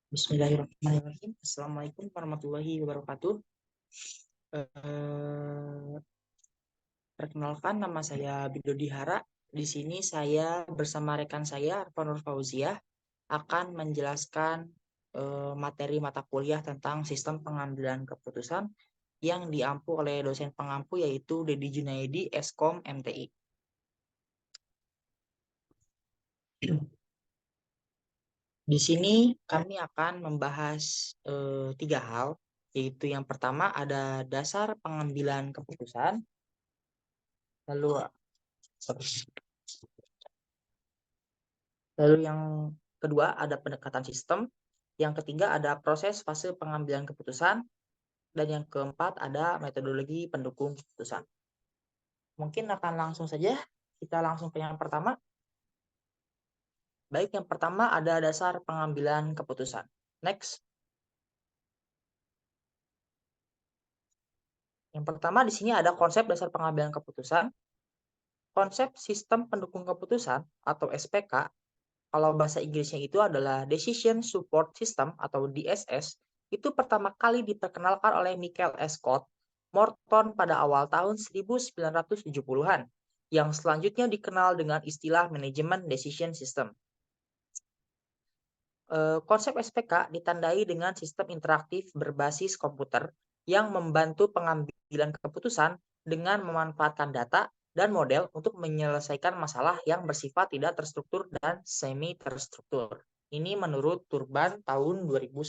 Bismillahirrahmanirrahim. Assalamualaikum warahmatullahi wabarakatuh. Eh, Perkenalkan, nama saya Bido Dihara. Di sini saya bersama rekan saya, Arfanur Fauziah, akan menjelaskan materi mata kuliah tentang sistem pengambilan keputusan yang diampu oleh dosen pengampu yaitu Dedi Junaidi, Eskom MTI. Di sini kami akan membahas 3 hal, yaitu yang pertama ada dasar pengambilan keputusan, lalu yang kedua ada pendekatan sistem, yang ketiga ada proses fase pengambilan keputusan, dan yang keempat ada metodologi pendukung keputusan. Mungkin akan langsung saja kita langsung ke yang pertama. Baik, yang pertama ada dasar pengambilan keputusan. Next. Yang pertama di sini ada konsep dasar pengambilan keputusan. Konsep sistem pendukung keputusan atau SPK, kalau bahasa Inggrisnya itu adalah Decision Support System atau DSS, itu pertama kali diperkenalkan oleh Michael S. Scott Morton pada awal tahun 1970-an, yang selanjutnya dikenal dengan istilah Management Decision System. Konsep SPK ditandai dengan sistem interaktif berbasis komputer yang membantu pengambilan keputusan dengan memanfaatkan data dan model untuk menyelesaikan masalah yang bersifat tidak terstruktur dan semi terstruktur. Ini menurut Turban tahun 2001.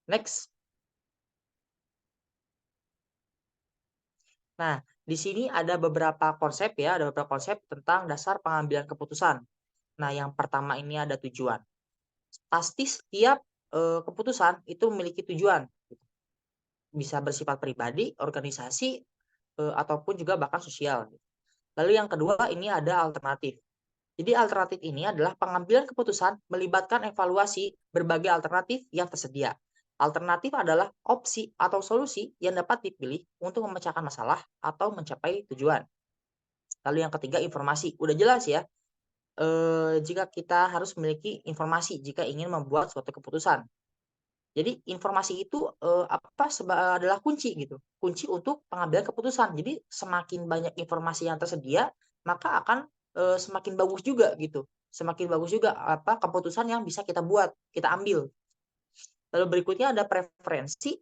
Next. Nah, di sini ada beberapa konsep tentang dasar pengambilan keputusan. Nah, yang pertama ini ada tujuan. Pasti setiap keputusan itu memiliki tujuan. Bisa bersifat pribadi, organisasi, ataupun juga bahkan sosial. Lalu yang kedua ini ada alternatif. Jadi alternatif ini adalah pengambilan keputusan melibatkan evaluasi berbagai alternatif yang tersedia. Alternatif adalah opsi atau solusi yang dapat dipilih untuk memecahkan masalah atau mencapai tujuan. Lalu yang ketiga informasi. Udah jelas ya, jika kita harus memiliki informasi jika ingin membuat suatu keputusan. Jadi informasi itu adalah kunci gitu, kunci untuk pengambilan keputusan. Jadi semakin banyak informasi yang tersedia, maka akan semakin bagus juga gitu, semakin bagus juga keputusan yang bisa kita buat, kita ambil. Lalu berikutnya ada preferensi.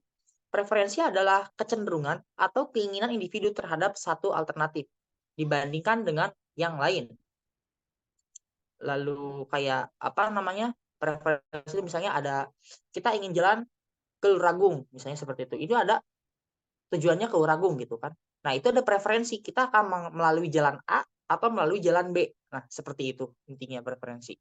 Preferensi adalah kecenderungan atau keinginan individu terhadap satu alternatif dibandingkan dengan yang lain. Lalu kayak preferensi misalnya ada kita ingin jalan ke Luragung misalnya seperti itu. Itu ada tujuannya ke Luragung gitu kan. Nah, itu ada preferensi kita akan melalui jalan A atau melalui jalan B. Nah, seperti itu intinya preferensi.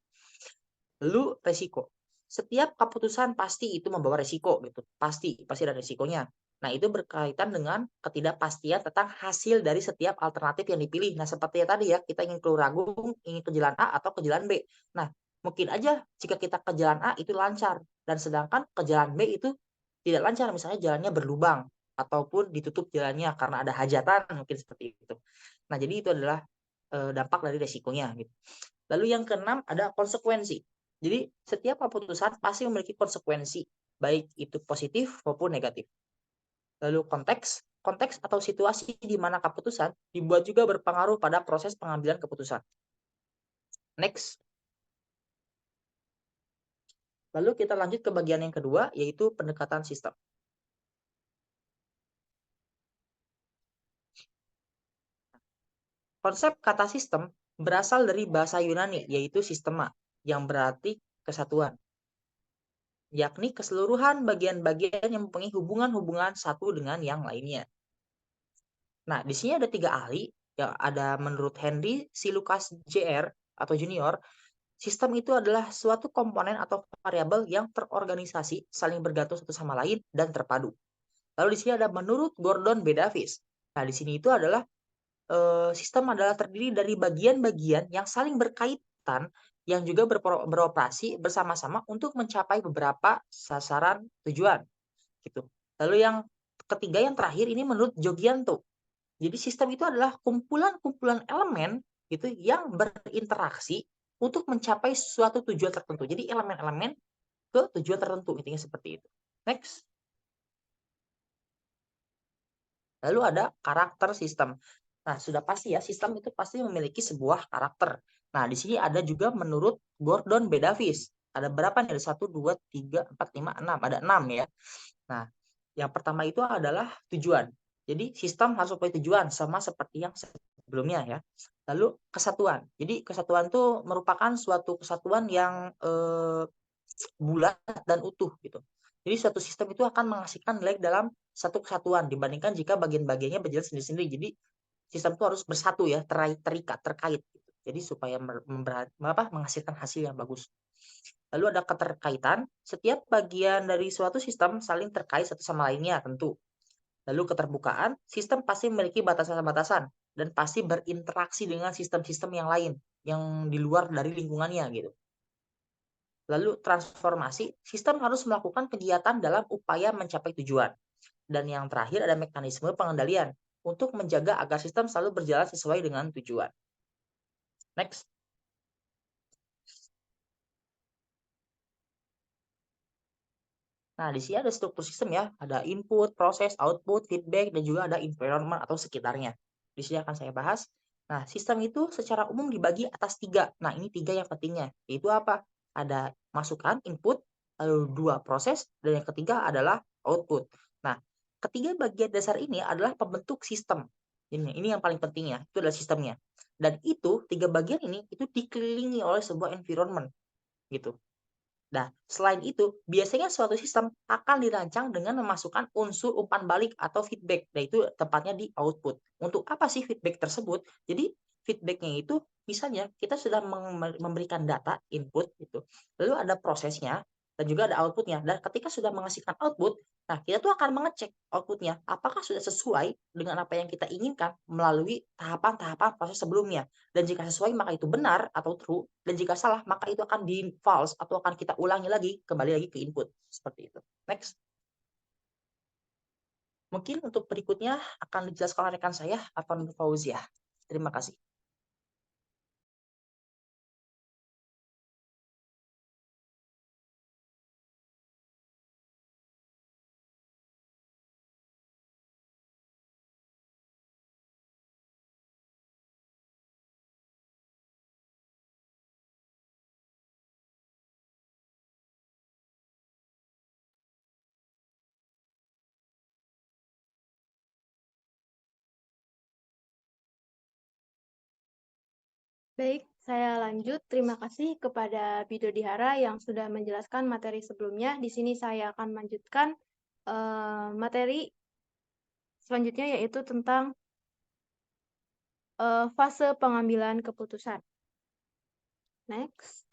Lalu resiko. Setiap keputusan pasti itu membawa resiko gitu. Pasti ada resikonya. Nah, itu berkaitan dengan ketidakpastian tentang hasil dari setiap alternatif yang dipilih. Nah, seperti tadi ya, kita ingin ke Luragung, ingin ke jalan A atau ke jalan B. Nah, mungkin aja jika kita ke jalan A itu lancar dan sedangkan ke jalan B itu tidak lancar, misalnya jalannya berlubang ataupun ditutup jalannya karena ada hajatan mungkin seperti itu. Nah, jadi itu adalah dampak dari resikonya gitu. Lalu yang keenam ada konsekuensi. Jadi setiap keputusan pasti memiliki konsekuensi, baik itu positif maupun negatif. Lalu konteks atau situasi di mana keputusan dibuat juga berpengaruh pada proses pengambilan keputusan. Next. Lalu kita lanjut ke bagian yang kedua, yaitu pendekatan sistem. Konsep kata sistem berasal dari bahasa Yunani, yaitu sistema, yang berarti kesatuan, yakni keseluruhan bagian-bagian yang mempunyai hubungan-hubungan satu dengan yang lainnya. Nah, di sini ada 3 ahli, yang ada menurut Henry C. Lucas Jr. atau Junior, sistem itu adalah suatu komponen atau variabel yang terorganisasi, saling bergantung satu sama lain, dan terpadu. Lalu di sini ada menurut Gordon B. Davis. Nah, di sini itu adalah sistem adalah terdiri dari bagian-bagian yang saling berkaitan yang juga beroperasi bersama-sama untuk mencapai beberapa sasaran tujuan gitu. Lalu yang ketiga yang terakhir ini menurut Jogianto. Jadi sistem itu adalah kumpulan-kumpulan elemen gitu yang berinteraksi untuk mencapai suatu tujuan tertentu. Jadi elemen-elemen ke tujuan tertentu, intinya seperti itu. Next. Lalu ada karakter sistem. Nah, sudah pasti ya, sistem itu pasti memiliki sebuah karakter. Nah, di sini ada juga menurut Gordon B. Davis. Ada berapa nih? Ada 1, 2, 3, 4, 5, 6. Ada 6 ya. Nah, yang pertama itu adalah tujuan. Jadi sistem harus mempunyai tujuan sama seperti yang sebelumnya ya. Lalu kesatuan. Jadi kesatuan itu merupakan suatu kesatuan yang bulat dan utuh gitu. Jadi suatu sistem itu akan menghasilkan nilai dalam satu kesatuan dibandingkan jika bagian-bagiannya berjalan sendiri-sendiri. Jadi sistem itu harus bersatu ya, terkait gitu. Jadi supaya menghasilkan hasil yang bagus. Lalu ada keterkaitan, setiap bagian dari suatu sistem saling terkait satu sama lainnya tentu. Lalu keterbukaan, sistem pasti memiliki batasan-batasan dan pasti berinteraksi dengan sistem-sistem yang lain yang di luar dari lingkungannya gitu. Lalu transformasi, sistem harus melakukan kegiatan dalam upaya mencapai tujuan. Dan yang terakhir ada mekanisme pengendalian untuk menjaga agar sistem selalu berjalan sesuai dengan tujuan. Next. Nah, di sini ada struktur sistem ya, ada input, proses, output, feedback, dan juga ada environment atau sekitarnya. Di sini akan saya bahas. Nah, sistem itu secara umum dibagi atas 3. Nah, ini 3 yang pentingnya, yaitu apa? Ada masukan, input, lalu 2 proses, dan yang ketiga adalah output. Nah, ketiga bagian dasar ini adalah pembentuk sistem. Ini yang paling penting ya, itu adalah sistemnya. Dan itu, 3 bagian ini, itu dikelilingi oleh sebuah environment, gitu. Nah, selain itu, biasanya suatu sistem akan dirancang dengan memasukkan unsur umpan balik atau feedback, yaitu tepatnya di output. Untuk apa sih feedback tersebut? Jadi, feedback-nya itu misalnya kita sudah memberikan data input gitu. Lalu ada prosesnya dan juga ada output-nya. Dan ketika sudah menghasilkan output, nah kita tuh akan mengecek output-nya apakah sudah sesuai dengan apa yang kita inginkan melalui tahapan-tahapan proses sebelumnya. Dan jika sesuai maka itu benar atau true, dan jika salah maka itu akan di false atau akan kita ulangi lagi, kembali lagi ke input. Seperti itu. Next. Mungkin untuk berikutnya akan dijelaskan oleh rekan saya, Afan Fauziah. Terima kasih. Baik, saya lanjut. Terima kasih kepada Bidodihara yang sudah menjelaskan materi sebelumnya. Di sini saya akan melanjutkan materi selanjutnya, yaitu tentang fase pengambilan keputusan. Next.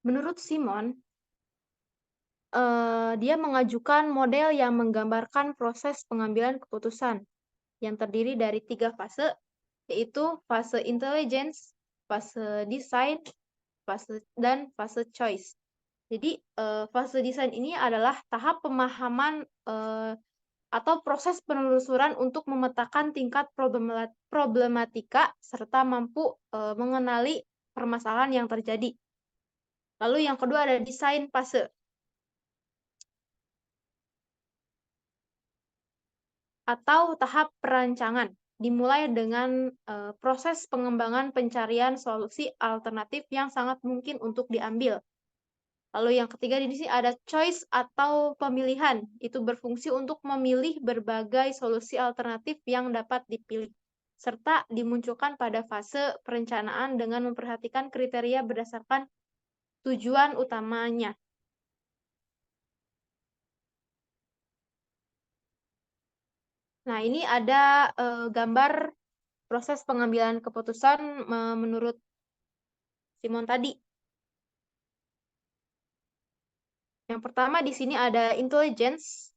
Menurut Simon, dia mengajukan model yang menggambarkan proses pengambilan keputusan yang terdiri dari 3 fase, yaitu fase intelligence, fase design, dan fase choice. Jadi, fase desain ini adalah tahap pemahaman atau proses penelusuran untuk memetakan tingkat problematika serta mampu mengenali permasalahan yang terjadi. Lalu yang kedua ada desain fase. Atau tahap perancangan. Dimulai dengan proses pengembangan pencarian solusi alternatif yang sangat mungkin untuk diambil. Lalu yang ketiga di sini ada choice atau pemilihan. Itu berfungsi untuk memilih berbagai solusi alternatif yang dapat dipilih. Serta dimunculkan pada fase perencanaan dengan memperhatikan kriteria berdasarkan tujuan utamanya. Nah, ini ada gambar proses pengambilan keputusan menurut Simon tadi. Yang pertama di sini ada intelligence,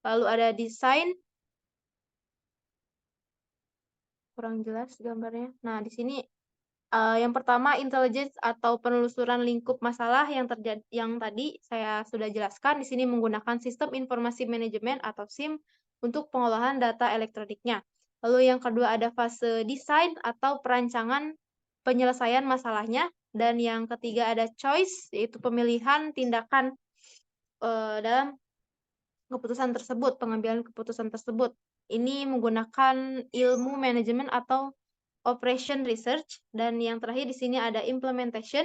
lalu ada design. Kurang jelas gambarnya. Nah, di sini Yang pertama, intelligence atau penelusuran lingkup masalah yang tadi saya sudah jelaskan di sini menggunakan sistem informasi manajemen atau SIM untuk pengolahan data elektroniknya. Lalu yang kedua ada fase desain atau perancangan penyelesaian masalahnya, dan yang ketiga ada choice, yaitu pemilihan tindakan dalam keputusan tersebut, pengambilan keputusan tersebut. Ini menggunakan ilmu manajemen atau operation research, dan yang terakhir di sini ada implementation.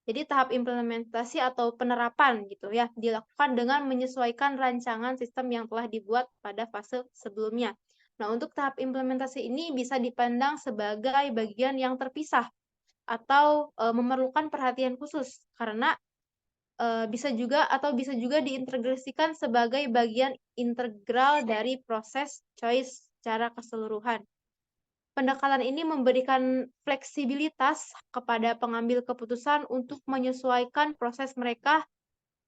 Jadi tahap implementasi atau penerapan gitu ya, dilakukan dengan menyesuaikan rancangan sistem yang telah dibuat pada fase sebelumnya. Nah, untuk tahap implementasi ini bisa dipandang sebagai bagian yang terpisah atau memerlukan perhatian khusus karena bisa juga diintegrasikan sebagai bagian integral dari proses choice secara keseluruhan. Pendekatan ini memberikan fleksibilitas kepada pengambil keputusan untuk menyesuaikan proses mereka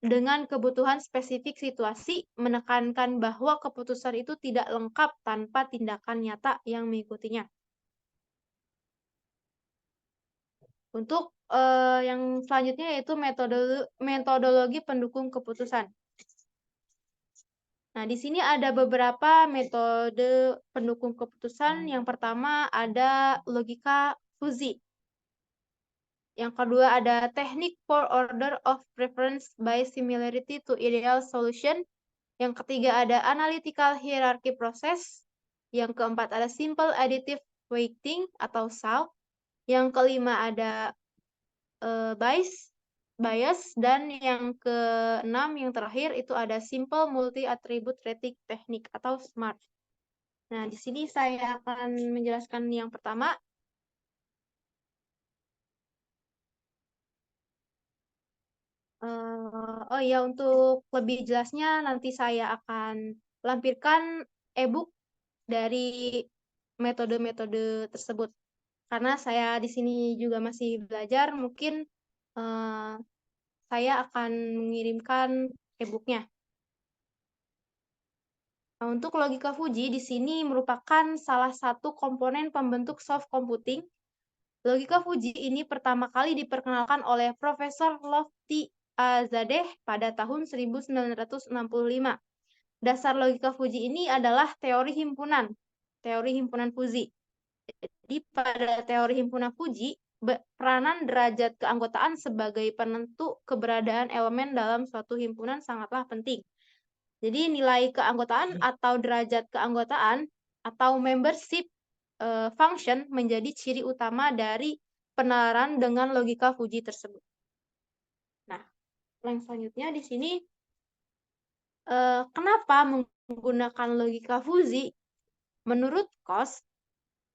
dengan kebutuhan spesifik situasi, menekankan bahwa keputusan itu tidak lengkap tanpa tindakan nyata yang mengikutinya. Untuk yang selanjutnya yaitu metodologi pendukung keputusan. Nah, di sini ada beberapa metode pendukung keputusan. Yang pertama ada logika fuzzy. Yang kedua ada teknik for order of preference by similarity to ideal solution. Yang ketiga ada analytical hierarchy process. Yang keempat ada simple additive weighting atau SAW. Yang kelima ada bias, dan yang keenam yang terakhir itu ada simple multi attribute rating technique atau SMART. Nah, di sini saya akan menjelaskan yang pertama. Oh iya, untuk lebih jelasnya nanti saya akan lampirkan e-book dari metode-metode tersebut. Karena saya di sini juga masih belajar, mungkin saya akan mengirimkan e-booknya. Nah, untuk logika Fujii di sini merupakan salah satu komponen pembentuk soft computing. Logika Fujii ini pertama kali diperkenalkan oleh Profesor Lofty Azadeh pada tahun 1965. Dasar logika Fujii ini adalah teori himpunan Fujii. Jadi pada teori himpunan Fujii, peranan derajat keanggotaan sebagai penentu keberadaan elemen dalam suatu himpunan sangatlah penting. Jadi nilai keanggotaan atau derajat keanggotaan atau membership function menjadi ciri utama dari penalaran dengan logika Fujii tersebut. Nah, yang selanjutnya di sini kenapa menggunakan logika Fujii? Menurut Kos,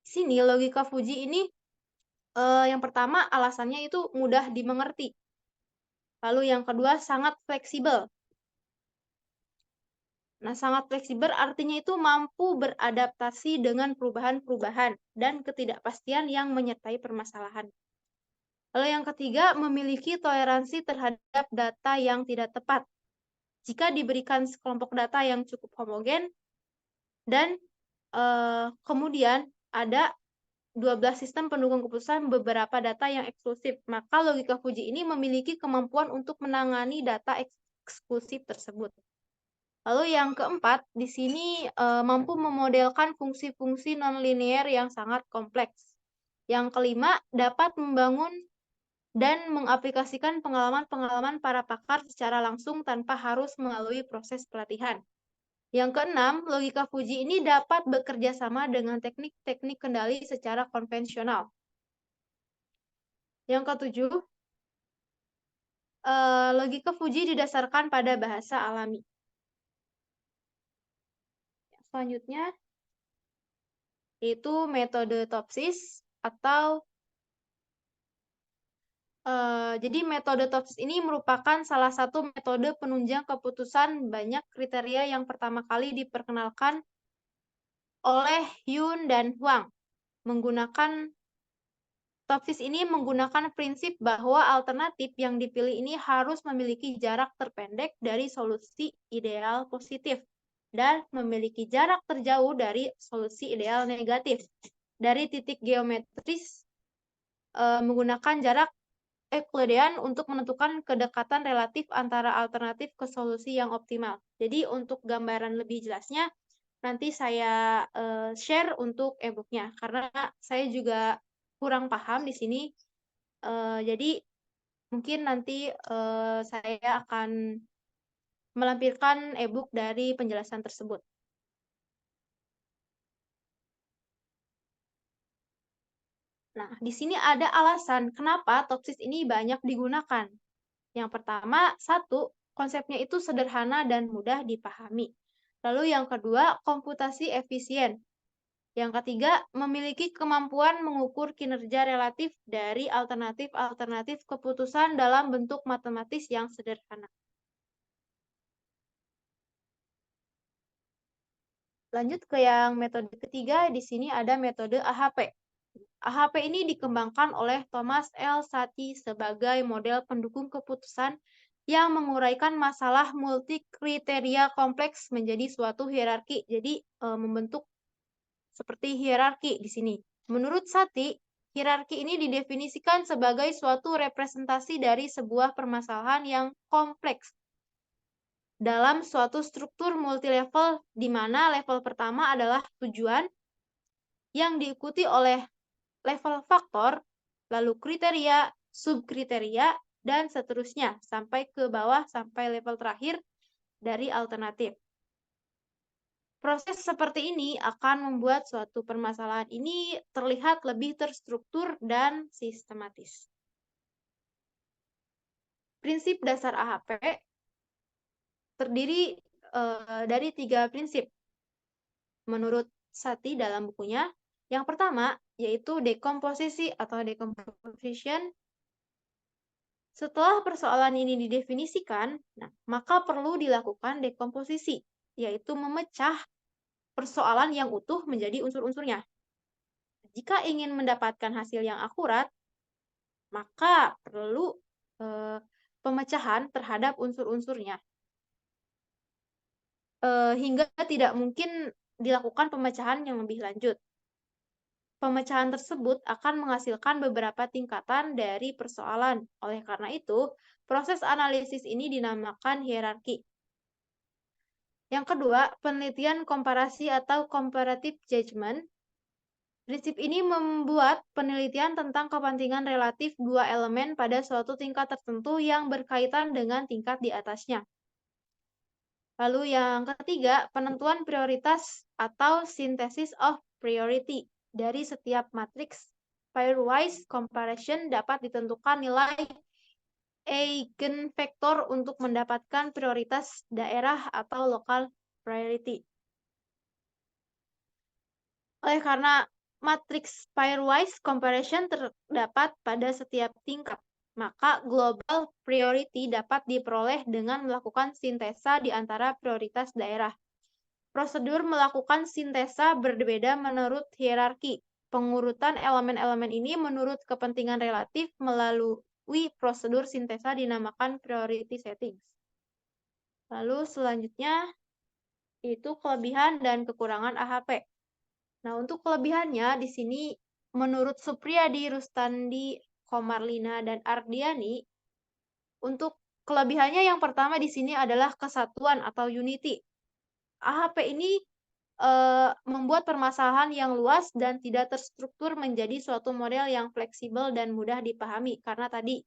sini logika Fujii ini yang pertama alasannya itu mudah dimengerti. Lalu yang kedua sangat fleksibel. Nah, sangat fleksibel artinya itu mampu beradaptasi dengan perubahan-perubahan dan ketidakpastian yang menyertai permasalahan. Lalu yang ketiga, memiliki toleransi terhadap data yang tidak tepat. Jika diberikan sekelompok data yang cukup homogen, dan kemudian ada 12 sistem pendukung keputusan beberapa data yang eksklusif, maka logika Fujii ini memiliki kemampuan untuk menangani data eksklusif tersebut. Lalu yang keempat, di sini mampu memodelkan fungsi-fungsi nonlinear yang sangat kompleks. Yang kelima, dapat membangun dan mengaplikasikan pengalaman-pengalaman para pakar secara langsung tanpa harus melalui proses pelatihan. Yang keenam, logika Fujii ini dapat bekerja sama dengan teknik-teknik kendali secara konvensional. Yang ketujuh, logika Fujii didasarkan pada bahasa alami. Selanjutnya, yaitu metode Topsis atau jadi metode Topsis ini merupakan salah satu metode penunjang keputusan banyak kriteria yang pertama kali diperkenalkan oleh Yun dan Huang. Topsis ini menggunakan prinsip bahwa alternatif yang dipilih ini harus memiliki jarak terpendek dari solusi ideal positif dan memiliki jarak terjauh dari solusi ideal negatif dari titik geometris menggunakan jarak Euclidean untuk menentukan kedekatan relatif antara alternatif ke solusi yang optimal. Jadi untuk gambaran lebih jelasnya, nanti saya share untuk e-book-nya, karena saya juga kurang paham di sini. Jadi mungkin nanti saya akan melampirkan e-book dari penjelasan tersebut. Nah, di sini ada alasan kenapa topsis ini banyak digunakan. Yang pertama, satu, konsepnya itu sederhana dan mudah dipahami. Lalu yang kedua, komputasi efisien. Yang ketiga, memiliki kemampuan mengukur kinerja relatif dari alternatif-alternatif keputusan dalam bentuk matematis yang sederhana. Lanjut ke yang metode ketiga, di sini ada metode AHP. AHP ini dikembangkan oleh Thomas L. Satie sebagai model pendukung keputusan yang menguraikan masalah multi-kriteria kompleks menjadi suatu hierarki. Jadi, membentuk seperti hierarki di sini. Menurut Satie, hierarki ini didefinisikan sebagai suatu representasi dari sebuah permasalahan yang kompleks dalam suatu struktur multilevel di mana level pertama adalah tujuan yang diikuti oleh level faktor, lalu kriteria, subkriteria, dan seterusnya sampai ke bawah sampai level terakhir dari alternatif. Proses seperti ini akan membuat suatu permasalahan ini terlihat lebih terstruktur dan sistematis. Prinsip dasar AHP terdiri dari 3 prinsip. Menurut Satie dalam bukunya, yang pertama yaitu dekomposisi atau decomposition. Setelah persoalan ini didefinisikan, maka perlu dilakukan dekomposisi, yaitu memecah persoalan yang utuh menjadi unsur-unsurnya. Jika ingin mendapatkan hasil yang akurat, maka perlu pemecahan terhadap unsur-unsurnya. Hingga tidak mungkin dilakukan pemecahan yang lebih lanjut. Pemecahan tersebut akan menghasilkan beberapa tingkatan dari persoalan. Oleh karena itu, proses analisis ini dinamakan hierarki. Yang kedua, penelitian komparasi atau comparative judgment. Prinsip ini membuat penelitian tentang kepentingan relatif dua elemen pada suatu tingkat tertentu yang berkaitan dengan tingkat di atasnya. Lalu yang ketiga, penentuan prioritas atau synthesis of priority. Dari setiap matriks pairwise comparison dapat ditentukan nilai eigenvektor untuk mendapatkan prioritas daerah atau local priority. Oleh karena matriks pairwise comparison terdapat pada setiap tingkat, maka global priority dapat diperoleh dengan melakukan sintesa di antara prioritas daerah. Prosedur melakukan sintesa berbeda menurut hierarki. Pengurutan elemen-elemen ini menurut kepentingan relatif melalui prosedur sintesa dinamakan priority settings. Lalu selanjutnya itu kelebihan dan kekurangan AHP. Nah, untuk kelebihannya di sini menurut Supriyadi, Rustandi, Komarlina, dan Ardiani, untuk kelebihannya yang pertama di sini adalah kesatuan atau unity. AHP ini membuat permasalahan yang luas dan tidak terstruktur menjadi suatu model yang fleksibel dan mudah dipahami karena tadi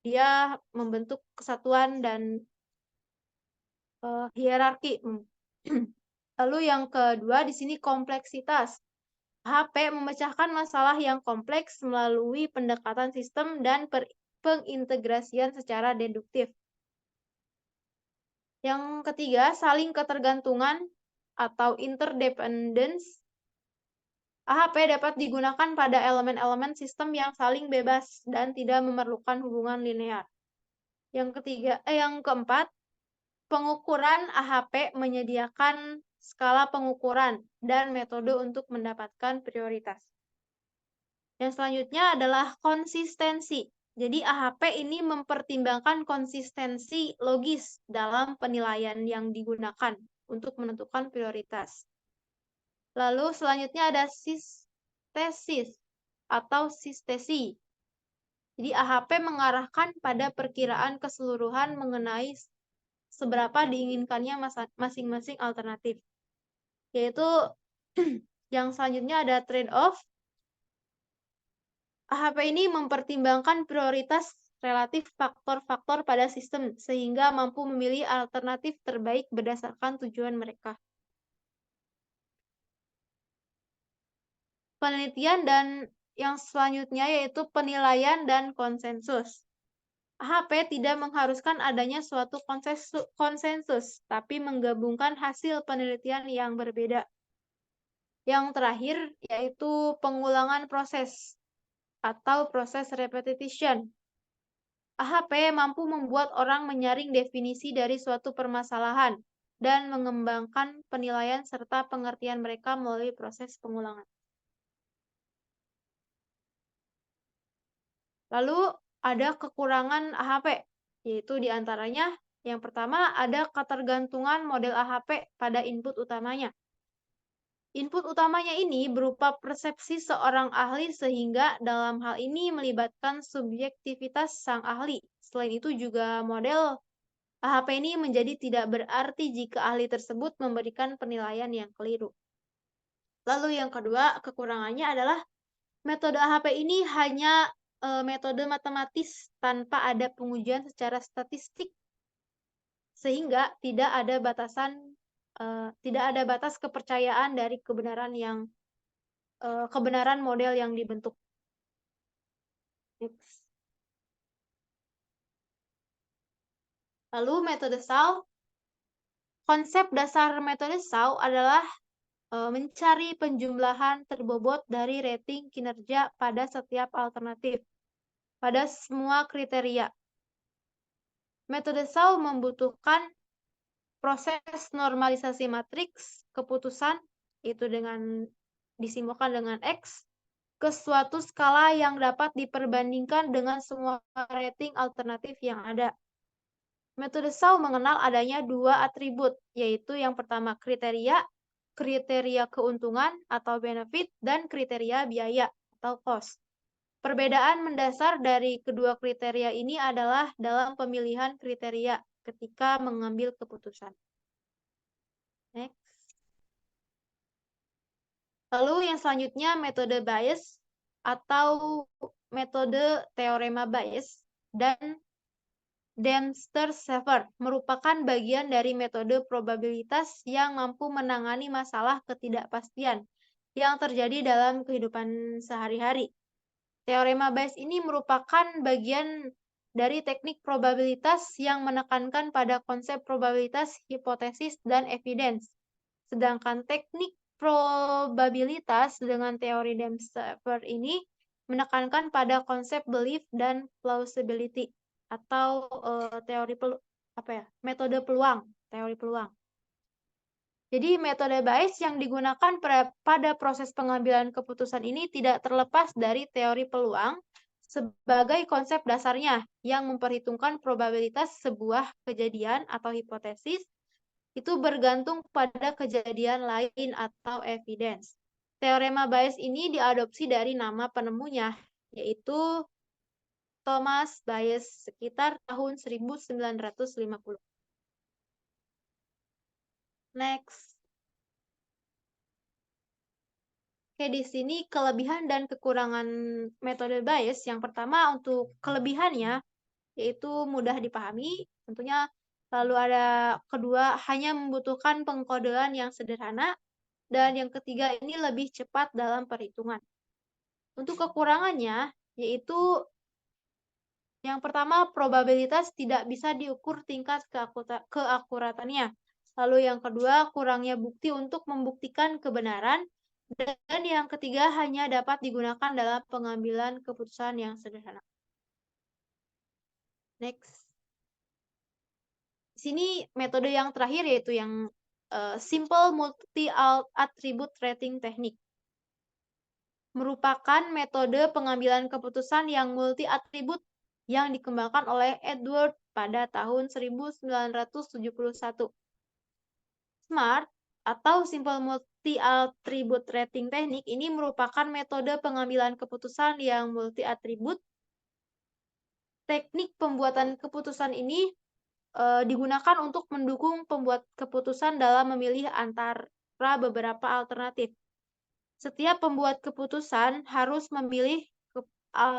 dia membentuk kesatuan dan hierarki. Lalu yang kedua di sini kompleksitas. AHP memecahkan masalah yang kompleks melalui pendekatan sistem dan pengintegrasian secara deduktif. Yang ketiga, saling ketergantungan atau interdependence. AHP dapat digunakan pada elemen-elemen sistem yang saling bebas dan tidak memerlukan hubungan linear. Yang keempat, pengukuran AHP menyediakan skala pengukuran dan metode untuk mendapatkan prioritas. Yang selanjutnya adalah konsistensi. Jadi AHP ini mempertimbangkan konsistensi logis dalam penilaian yang digunakan untuk menentukan prioritas. Lalu selanjutnya ada sintesis. atau sintesi. Jadi AHP mengarahkan pada perkiraan keseluruhan mengenai seberapa diinginkannya masing-masing alternatif. Yaitu yang selanjutnya ada trade-off. AHP ini mempertimbangkan prioritas relatif faktor-faktor pada sistem sehingga mampu memilih alternatif terbaik berdasarkan tujuan mereka. Penelitian dan yang selanjutnya yaitu penilaian dan konsensus. AHP tidak mengharuskan adanya suatu konsensus, tapi menggabungkan hasil penelitian yang berbeda. Yang terakhir yaitu pengulangan proses atau proses repetition. AHP mampu membuat orang menyaring definisi dari suatu permasalahan dan mengembangkan penilaian serta pengertian mereka melalui proses pengulangan. Lalu ada kekurangan AHP, yaitu diantaranya yang pertama ada ketergantungan model AHP pada input utamanya. Input utamanya ini berupa persepsi seorang ahli sehingga dalam hal ini melibatkan subjektivitas sang ahli. Selain itu juga model AHP ini menjadi tidak berarti jika ahli tersebut memberikan penilaian yang keliru. Lalu yang kedua, kekurangannya adalah metode AHP ini hanya metode matematis tanpa ada pengujian secara statistik, sehingga tidak ada batas kepercayaan dari kebenaran model yang dibentuk. Next. Lalu metode Shaw. Konsep dasar metode Shaw adalah mencari penjumlahan terbobot dari rating kinerja pada setiap alternatif, pada semua kriteria. Metode Shaw membutuhkan proses normalisasi matriks keputusan, itu disimbolkan dengan X, ke suatu skala yang dapat diperbandingkan dengan semua rating alternatif yang ada. Metode Shaw mengenal adanya dua atribut, yaitu yang pertama kriteria keuntungan atau benefit, dan kriteria biaya atau cost. Perbedaan mendasar dari kedua kriteria ini adalah dalam pemilihan kriteria ketika mengambil keputusan. Next. Lalu yang selanjutnya metode Bayes atau metode teorema Bayes dan Dempster-Shaver merupakan bagian dari metode probabilitas yang mampu menangani masalah ketidakpastian yang terjadi dalam kehidupan sehari-hari. Teorema Bayes ini merupakan bagian dari teknik probabilitas yang menekankan pada konsep probabilitas, hipotesis, dan evidence. Sedangkan teknik probabilitas dengan teori Dempster-Shaver ini menekankan pada konsep belief dan plausibility atau metode peluang, teori peluang. Jadi metode Bayes yang digunakan pada proses pengambilan keputusan ini tidak terlepas dari teori peluang sebagai konsep dasarnya yang memperhitungkan probabilitas sebuah kejadian atau hipotesis itu bergantung pada kejadian lain atau evidence. Teorema Bayes ini diadopsi dari nama penemunya, yaitu Thomas Bayes sekitar tahun 1950. Next. Oke, di sini kelebihan dan kekurangan metode Bayes. Yang pertama untuk kelebihannya, yaitu mudah dipahami. Tentunya lalu ada kedua, hanya membutuhkan pengkodean yang sederhana. Dan yang ketiga ini lebih cepat dalam perhitungan. Untuk kekurangannya, yaitu yang pertama, probabilitas tidak bisa diukur tingkat keakuratannya. Lalu yang kedua, kurangnya bukti untuk membuktikan kebenaran. Dan yang ketiga, hanya dapat digunakan dalam pengambilan keputusan yang sederhana. Next. Di sini metode yang terakhir yaitu yang simple multi-attribute rating technique. Merupakan metode pengambilan keputusan yang multi-atribut yang dikembangkan oleh Edward pada tahun 1971. SMART atau Simple Multi-Attribute Rating Technique ini merupakan metode pengambilan keputusan yang multi-atribut. Teknik pembuatan keputusan ini digunakan untuk mendukung pembuat keputusan dalam memilih antara beberapa alternatif. Setiap pembuat keputusan harus memilih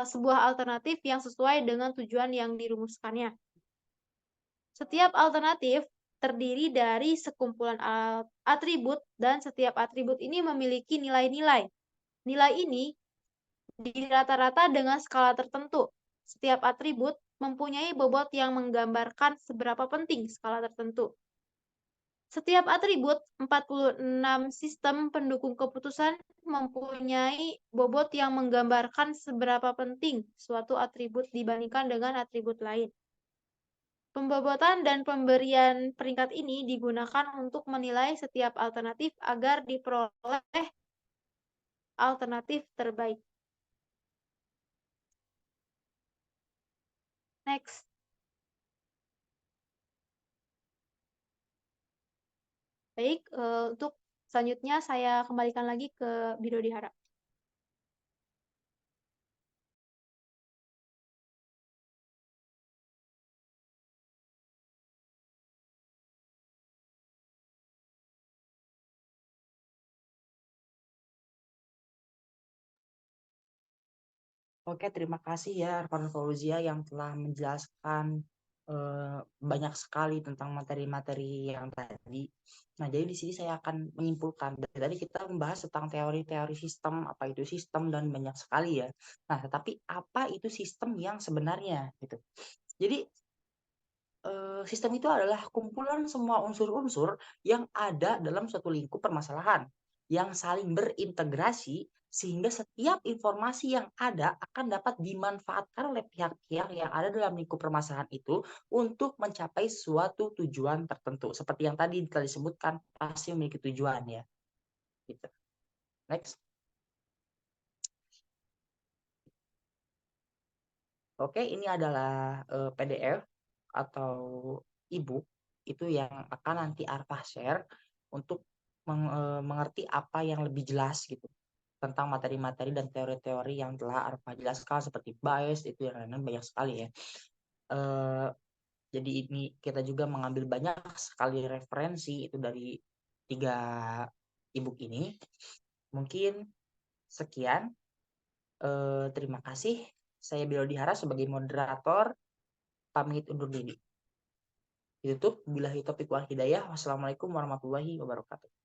sebuah alternatif yang sesuai dengan tujuan yang dirumuskannya. Setiap alternatif terdiri dari sekumpulan atribut dan setiap atribut ini memiliki nilai-nilai. Nilai ini di rata-rata dengan skala tertentu. Setiap atribut mempunyai bobot yang menggambarkan seberapa penting skala tertentu. Setiap atribut 46 sistem pendukung keputusan mempunyai bobot yang menggambarkan seberapa penting suatu atribut dibandingkan dengan atribut lain. Pembobotan dan pemberian peringkat ini digunakan untuk menilai setiap alternatif agar diperoleh alternatif terbaik. Next. Baik, untuk selanjutnya saya kembalikan lagi ke Bido Dihara. Oke, terima kasih ya Arfan Fauzia yang telah menjelaskan banyak sekali tentang materi-materi yang tadi. Nah, jadi di sini saya akan menyimpulkan. Dari tadi kita membahas tentang teori-teori sistem, apa itu sistem dan banyak sekali ya. Nah, tetapi apa itu sistem yang sebenarnya gitu. Jadi sistem itu adalah kumpulan semua unsur-unsur yang ada dalam suatu lingkup permasalahan yang saling berintegrasi sehingga setiap informasi yang ada akan dapat dimanfaatkan oleh pihak-pihak yang ada dalam lingkup permasalahan itu untuk mencapai suatu tujuan tertentu. Seperti yang tadi kita disebutkan, pasti memiliki tujuan ya. Gitu. Next. Oke, ini adalah PDF atau e-book itu yang akan nanti Arfa share untuk mengerti apa yang lebih jelas gitu tentang materi-materi dan teori-teori yang telah Arfa jelaskan seperti bias itu yang lain banyak sekali ya. Jadi ini kita juga mengambil banyak sekali referensi itu dari 3 e-book ini. Mungkin sekian. Terima kasih. Saya Bilo Dihara sebagai moderator. Pamit undur diri. Ditutup. Billahi taufiq wal hidayah. Wassalamualaikum warahmatullahi wabarakatuh.